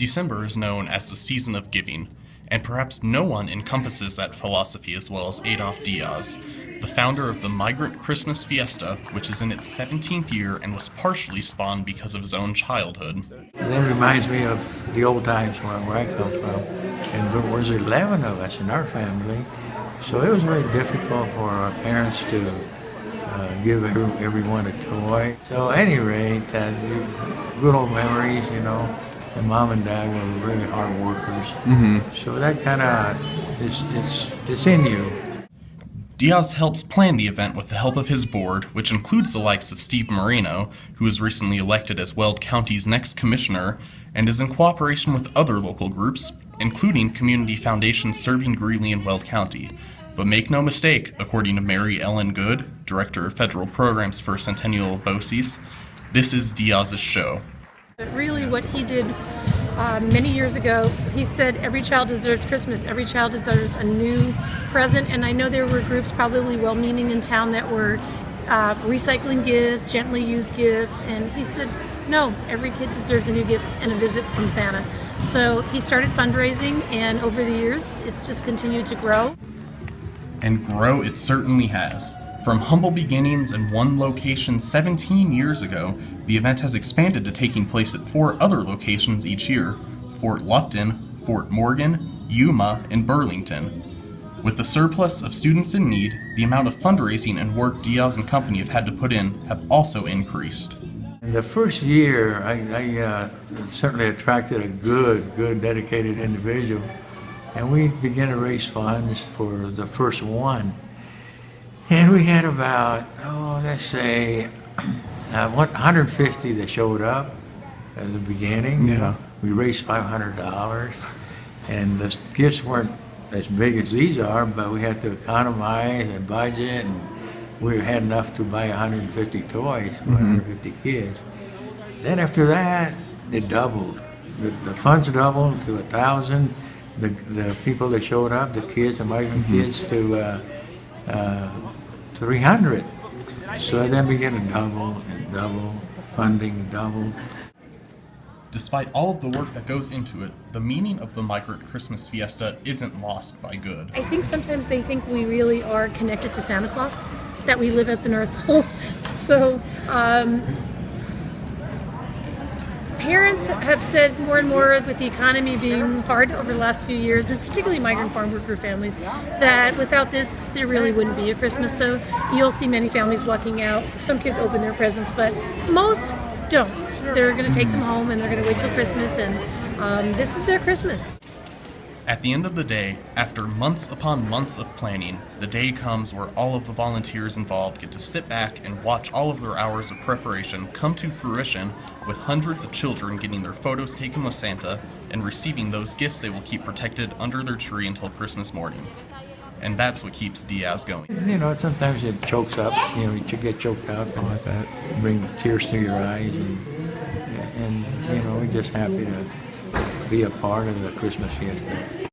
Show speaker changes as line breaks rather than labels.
December is known as the season of giving, and perhaps no one encompasses that philosophy as well as Adolph Diaz, the founder of the Migrant Christmas Fiesta, which is in its 17th year and was partially spawned because of his own childhood.
That reminds me of the old times where I come from, and there was 11 of us in our family, so it was very difficult for our parents to give everyone a toy. So at any rate, good old memories, you know. And Mom and Dad were really hard workers. So that kind of, it's in you.
Diaz helps plan the event with the help of his board, which includes the likes of Steve Moreno, who was recently elected as Weld County's next commissioner, and is in cooperation with other local groups, including community foundations serving Greeley and Weld County. But make no mistake, according to Mary Ellen Good, Director of Federal Programs for Centennial BOCES, this is Diaz's show.
But really what he did many years ago, he said every child deserves Christmas, every child deserves a new present, and I know there were groups probably well-meaning in town that were recycling gifts, gently used gifts, and he said, no, every kid deserves a new gift and a visit from Santa. So he started fundraising, and over the years, it's just continued to grow.
And grow it certainly has. From humble beginnings in one location 17 years ago, the event has expanded to taking place at 4 other locations each year: Fort Lupton, Fort Morgan, Yuma, and Burlington. With the surplus of students in need, the amount of fundraising and work Diaz and company have had to put in have also increased.
In the first year, I certainly attracted a good dedicated individual, and we began to raise funds for the first one. And we had about, let's say, 150 that showed up at the beginning.
Yeah.
We raised $500, and the gifts weren't as big as these are, but we had to economize and budget, and we had enough to buy 150 toys for 150 kids. Then after that, it doubled. The funds doubled to 1,000. The people that showed up, the kids, the migrant kids, to 300. So then began to double and double, funding doubled.
Despite all of the work that goes into it, the meaning of the Migrant Christmas Fiesta isn't lost by good.
I think sometimes they think we really are connected to Santa Claus, that we live at the North Pole. So parents have said more and more, with the economy being hard over the last few years, and particularly migrant farm worker families, that without this, there really wouldn't be a Christmas. So you'll see many families walking out. Some kids open their presents, but most don't. They're going to take them home and they're going to wait till Christmas, and this is their Christmas.
At the end of the day, after months upon months of planning, the day comes where all of the volunteers involved get to sit back and watch all of their hours of preparation come to fruition, with hundreds of children getting their photos taken with Santa and receiving those gifts they will keep protected under their tree until Christmas morning. And that's what keeps Diaz going.
You know, sometimes it chokes up, you know, you get choked up and bring tears to your eyes, and you know, we're just happy to be a part of the Christmas Fiesta.